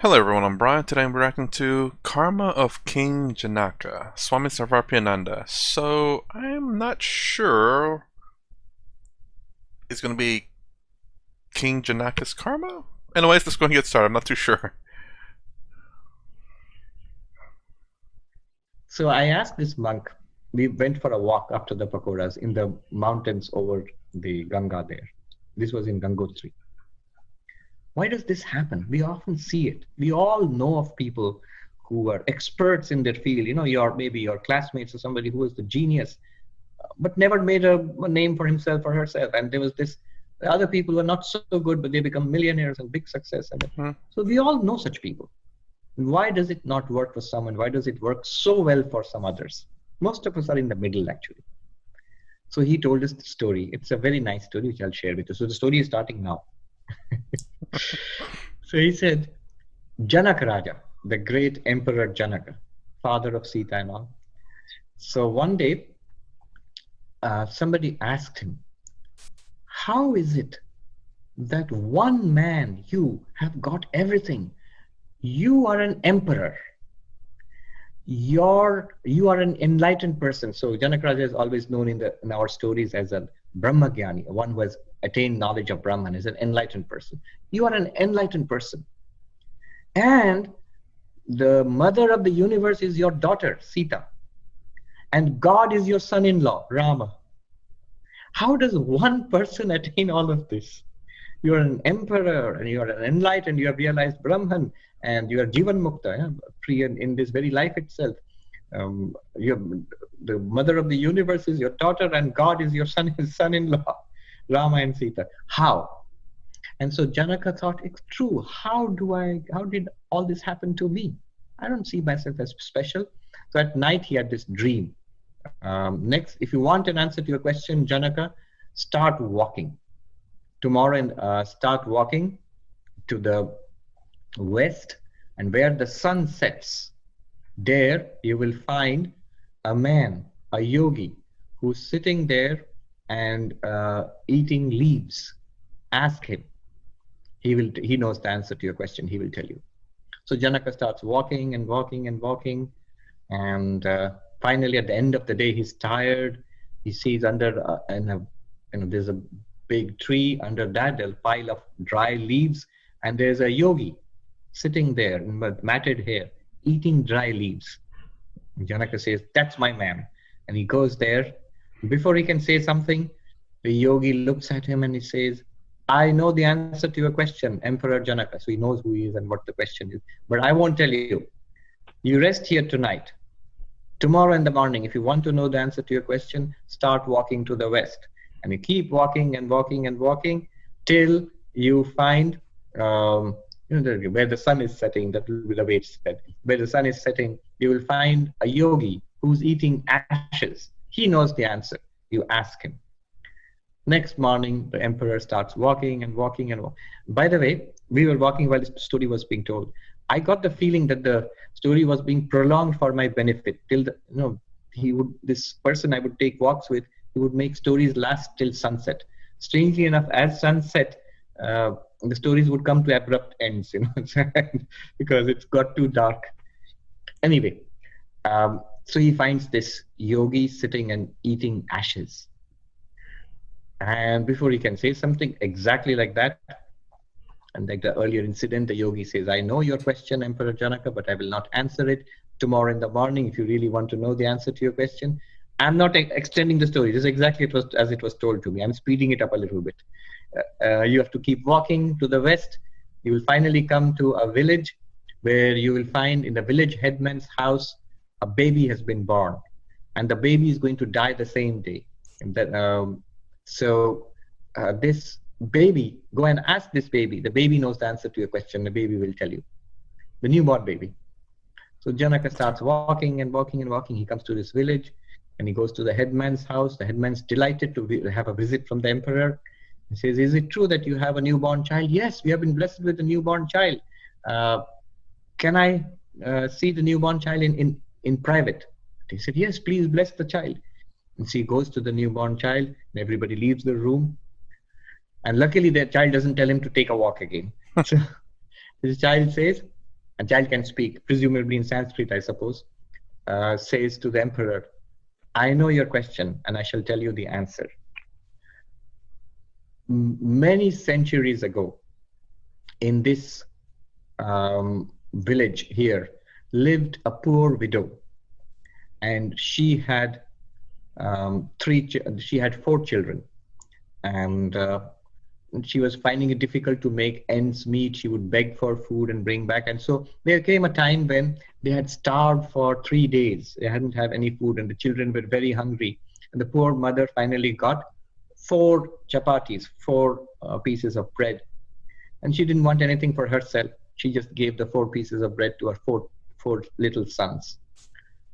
Hello everyone, I'm Brian. Today I'm reacting to Karma of King Janaka, Swami Sarvarpyananda. So, I'm not sure it's going to be King Janaka's karma? Anyways, let's go ahead and get started. I'm not too sure. So I asked this monk, we went for a walk after the pakoras in the mountains over the Ganga there. This was in Gangotri. Why does this happen? We often see it. We all know of people who are experts in their field. You know, maybe your classmates or somebody who was the genius, but never made a name for himself or herself. And there was this other people who are not so good, but they become millionaires and big success. And Hmm. so we all know such people. Why does it not work for someone? Why does it work so well for some others? Most of us are in the middle, actually. So he told us the story. It's a very nice story, which I'll share with you. So the story is starting now. So he said, Janaka Raja, the great emperor Janaka, father of Sita and all. So one day, somebody asked him, how is it that one man, you have got everything? You are an emperor. You are an enlightened person. So Janaka is always known in our stories as a Brahmagyani, one who has attained knowledge of Brahman, is an enlightened person. You are an enlightened person. And the mother of the universe is your daughter, Sita. And God is your son-in-law, Rama. How does one person attain all of this? You are an emperor and you are an enlightened, you have realized Brahman and you are Jivan Mukta, yeah? Free in this very life itself. The mother of the universe is your daughter and God is your son-in-law, Rama and Sita. How? And so Janaka thought, it's true. How did all this happen to me? I don't see myself as special. So at night he had this dream. Next, if you want an answer to your question, Janaka, start walking. Tomorrow and start walking to the west, and where the sun sets, there you will find a man, a yogi, who's sitting there and eating leaves. Ask him. He knows the answer to your question. He will tell you. So Janaka starts walking and walking and walking, and finally at the end of the day he's tired. He sees there's a big tree. Under that there's a pile of dry leaves, and there's a yogi sitting there with matted hair eating dry leaves. And Janaka says, that's my man. And he goes there. Before he can say something, the yogi looks at him and he says, I know the answer to your question, Emperor Janaka. So he knows who he is and what the question is. But I won't tell you. You rest here tonight. Tomorrow in the morning, if you want to know the answer to your question, start walking to the west. And you keep walking and walking and walking till you find where the sun is setting. That will be the way it's said. Where the sun is setting, you will find a yogi who's eating ashes. He knows the answer. You ask him. Next morning, the emperor starts walking and walking and walking. By the way, we were walking while this story was being told. I got the feeling that the story was being prolonged for my benefit till this person I would take walks with, he would make stories last till sunset. Strangely enough, as sunset, the stories would come to abrupt ends, because it's got too dark. Anyway, so he finds this yogi sitting and eating ashes. And before he can say something exactly like that, and like the earlier incident, the yogi says, I know your question, Emperor Janaka, but I will not answer it. Tomorrow in the morning, if you really want to know the answer to your question, I'm not extending the story. This is exactly as it was told to me. I'm speeding it up a little bit. You have to keep walking to the west. You will finally come to a village where you will find in the village headman's house, a baby has been born. And the baby is going to die the same day. And that, this baby, go and ask this baby. The baby knows the answer to your question. The baby will tell you. The newborn baby. So Janaka starts walking and walking and walking. He comes to this village and he goes to the headman's house. The headman's delighted to have a visit from the emperor. He says, is it true that you have a newborn child? Yes, we have been blessed with a newborn child. Can I see the newborn child in private? He said, yes, please bless the child. And she goes to the newborn child and everybody leaves the room. And luckily, the child doesn't tell him to take a walk again. So the child says, a child can speak, presumably in Sanskrit, I suppose, says to the emperor, I know your question and I shall tell you the answer. Many centuries ago, in this village here, lived a poor widow, and she had she had 4 children, and she was finding it difficult to make ends meet. She would beg for food and bring back. And so there came a time when they had starved for 3 days. They hadn't had any food and the children were very hungry. And the poor mother finally got 4 chapatis, 4 pieces of bread. And she didn't want anything for herself. She just gave the 4 pieces of bread to her 4 little sons.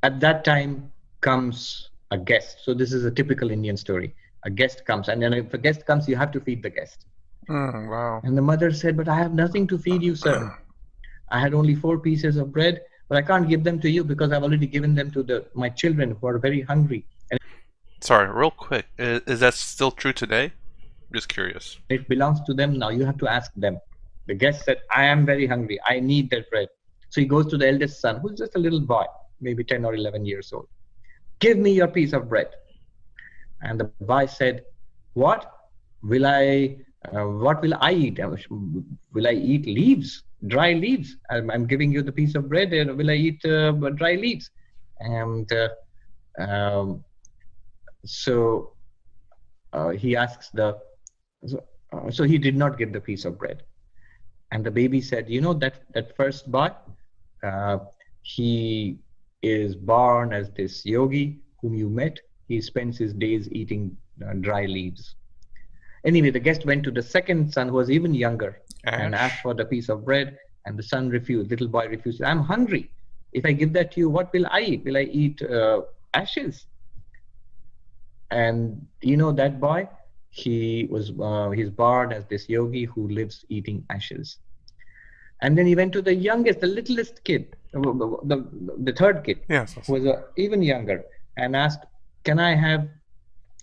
At that time comes a guest. So this is a typical Indian story. A guest comes, and then if a guest comes, you have to feed the guest. Wow. And the mother said, but I have nothing to feed you, sir. I had only 4 pieces of bread, but I can't give them to you because I've already given them to my children who are very hungry. And Sorry, real quick. Is that still true today? Just curious. it belongs to them now. You have to ask them. The guest said, I am very hungry. I need that bread. So he goes to the eldest son, who's just a little boy, maybe 10 or 11 years old. Give me your piece of bread. And the boy said, what will I eat? Will I eat leaves, dry leaves? I'm giving you the piece of bread. Will I eat dry leaves? And so he asks so he did not give the piece of bread. And the baby said, you know, that first boy, he is born as this yogi whom you met. He spends his days eating dry leaves. Anyway, the guest went to the second son, who was even younger, and asked for the piece of bread. And the son refused. Little boy refused. I'm hungry. If I give that to you, what will I eat? Will I eat ashes? And you know that boy, he's born as this yogi who lives eating ashes. And then he went to the youngest, the littlest kid, the third kid, Yes. who was even younger, and asked, can I have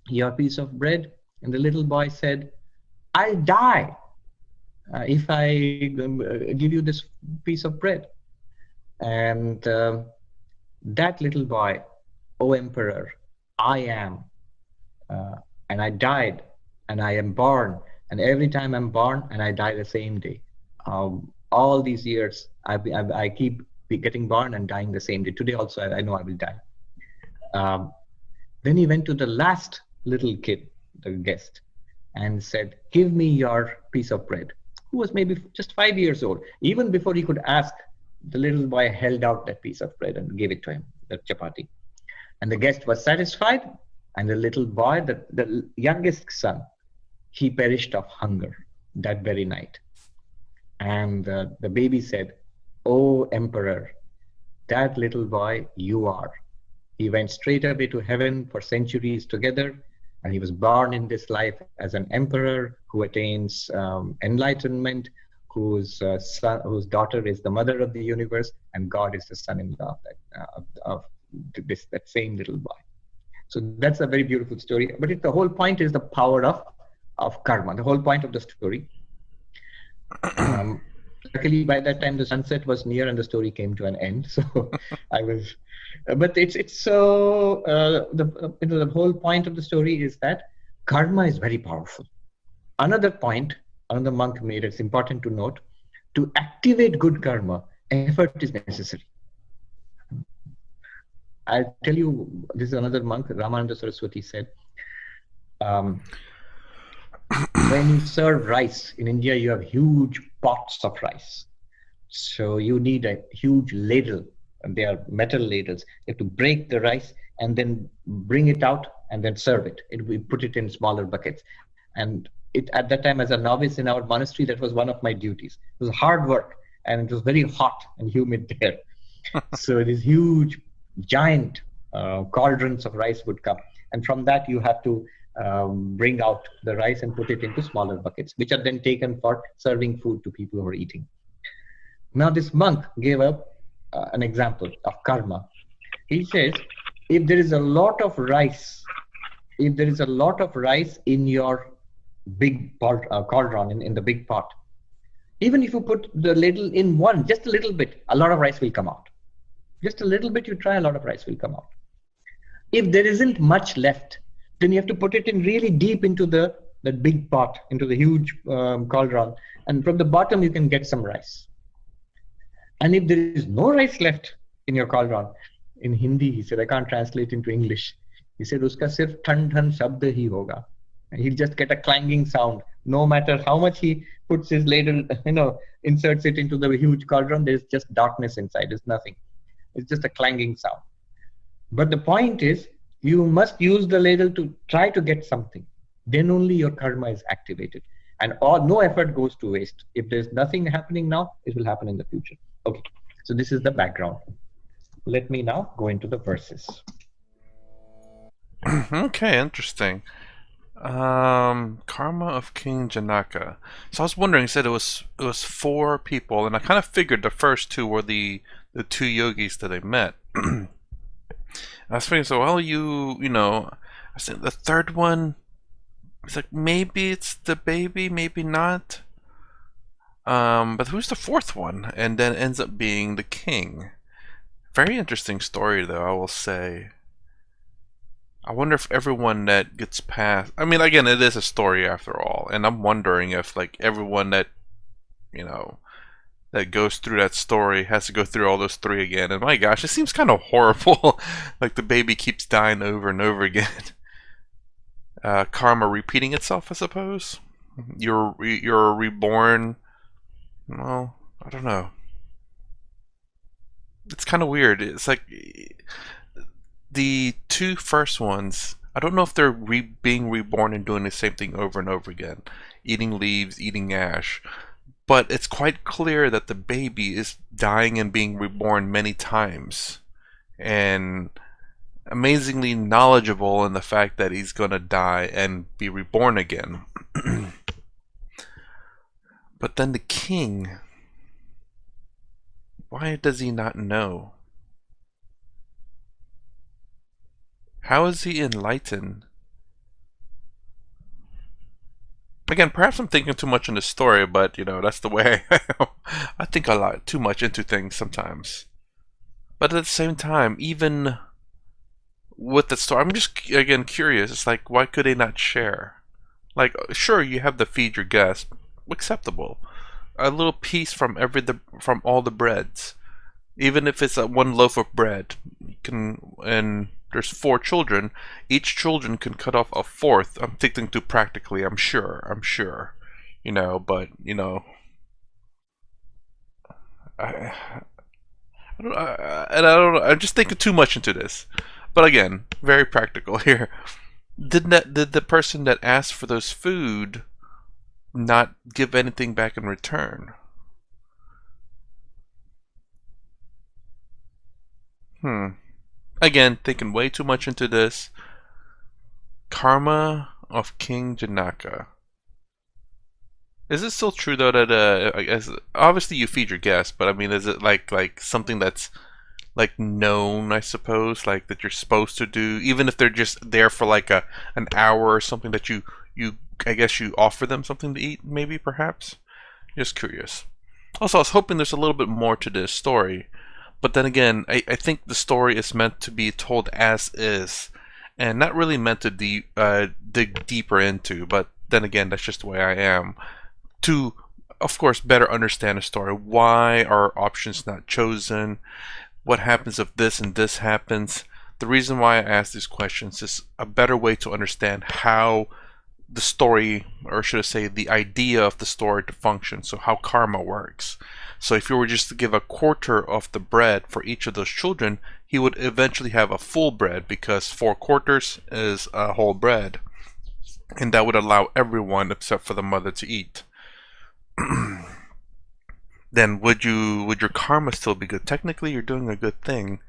your piece of bread? And the little boy said, I'll die if I give you this piece of bread. And that little boy, O emperor, I am, and I died, and I am born, and every time I'm born and I die the same day. All these years, I keep getting born and dying the same day. Today also, I know I will die. Then he went to the last little kid, the guest, and said, give me your piece of bread, who was maybe just 5 years old. Even before he could ask, the little boy held out that piece of bread and gave it to him, that chapati. And the guest was satisfied, and the little boy, the youngest son, he perished of hunger that very night. And the baby said, oh emperor, that little boy you are. He went straight away to heaven for centuries together, and he was born in this life as an emperor who attains enlightenment, whose daughter is the mother of the universe, and God is the son-in-law of that same little boy. So that's a very beautiful story. But the whole point is the power of karma. The whole point of the story. Luckily, by that time the sunset was near and the story came to an end. So I was, but it's so the whole point of the story is that karma is very powerful. Another point, another monk made, it's important to note, to activate good karma, effort is necessary. I'll tell you, this is another monk, Ramananda Saraswati said, when you serve rice in India, you have huge pots of rice. So you need a huge ladle, and they are metal ladles. You have to break the rice and then bring it out and then serve it. We put it in smaller buckets. And at that time, as a novice in our monastery, that was one of my duties. It was hard work, and it was very hot and humid there. So these huge, giant cauldrons of rice would come. And from that, you have to bring out the rice and put it into smaller buckets, which are then taken for serving food to people who are eating. Now, this monk gave up an example of karma. He says, if there is a lot of rice, in your big pot, cauldron, in the big pot, Even if you put the ladle in one, just a little bit, a lot of rice will come out. Just a little bit, you try, a lot of rice will come out. If there isn't much left, then you have to put it in really deep into that big pot, into the huge cauldron. And from the bottom, you can get some rice. And if there is no rice left in your cauldron, in Hindi, he said, I can't translate into English. He said, uska sirf thand thand shabd hi hoga. And he'll just get a clanging sound. No matter how much he puts his ladle, inserts it into the huge cauldron, there's just darkness inside. There's nothing. It's just a clanging sound. But the point is, you must use the ladle to try to get something. Then only your karma is activated. And no effort goes to waste. If there's nothing happening now, it will happen in the future. Okay, so this is the background. Let me now go into the verses. Okay, interesting. Karma of King Janaka. So I was wondering, you said it was 4 people, and I kind of figured the first 2 were the 2 yogis that I met. I was thinking, so well, I said the third one. It's like maybe it's the baby, maybe not. But who's the 4th one? And then ends up being the king. Very interesting story, though, I will say. I wonder if everyone that gets past... I mean, again, it is a story after all. And I'm wondering if, like, everyone that, that goes through that story has to go through all those 3 again. And my gosh, it seems kind of horrible. Like, the baby keeps dying over and over again. Karma repeating itself, I suppose. You're reborn. Well, I don't know. It's kind of weird. It's like the 2 first ones. I don't know if they're being reborn and doing the same thing over and over again, eating leaves, eating ash. But it's quite clear that the baby is dying and being reborn many times, and amazingly knowledgeable in the fact that he's gonna die and be reborn again. But then the king, why does he not know? How is he enlightened? Again, perhaps I'm thinking too much in the story, but that's the way I am. I think a lot too much into things sometimes. But at the same time, even with the story, I'm just again curious. It's like, why could they not share? Like, sure, you have to feed your guests, acceptable. A little piece from from all the breads, even if it's one loaf of bread, and there's 4 children. Each children can cut off a 4th. I'm thinking too practically. I'm sure. But I don't know. I'm just thinking too much into this. But again, very practical here. Did the person that asked for those food not give anything back in return? Again, thinking way too much into this. Karma of King Janaka. Is it still true though that I guess obviously you feed your guests, but I mean, is it like something that's like known, I suppose, like that you're supposed to do, even if they're just there for like an hour or something, that you I guess you offer them something to eat, maybe, perhaps? Just curious. Also, I was hoping there's a little bit more to this story, but then again, I think the story is meant to be told as is, and not really meant to dig deeper into, but then again, that's just the way I am. To, of course, better understand a story. Why are options not chosen? What happens if this and this happens? The reason why I ask these questions is a better way to understand how the story, or should I say the idea of the story, to function. So how karma works. So if you were just to give a quarter of the bread for each of those children, he would eventually have a full bread, because 4 quarters is a whole bread, and that would allow everyone except for the mother to eat. Then would your karma still be good? Technically, you're doing a good thing.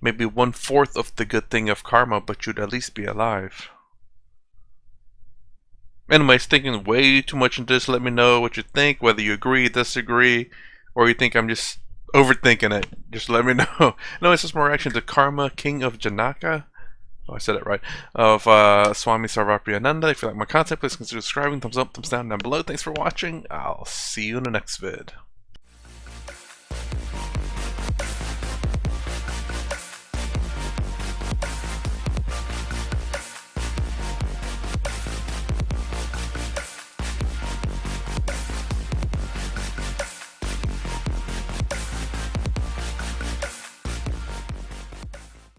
Maybe 1/4 of the good thing of karma, but you'd at least be alive. Anyways, thinking way too much into this. Let me know what you think, whether you agree, disagree, or you think I'm just overthinking it. Just let me know. No, it's just more reaction to Karma, King of Janaka. Oh, I said it right. Of Swami Sarvapriyananda. If you like my content, please consider subscribing. Thumbs up, thumbs down below. Thanks for watching. I'll see you in the next vid.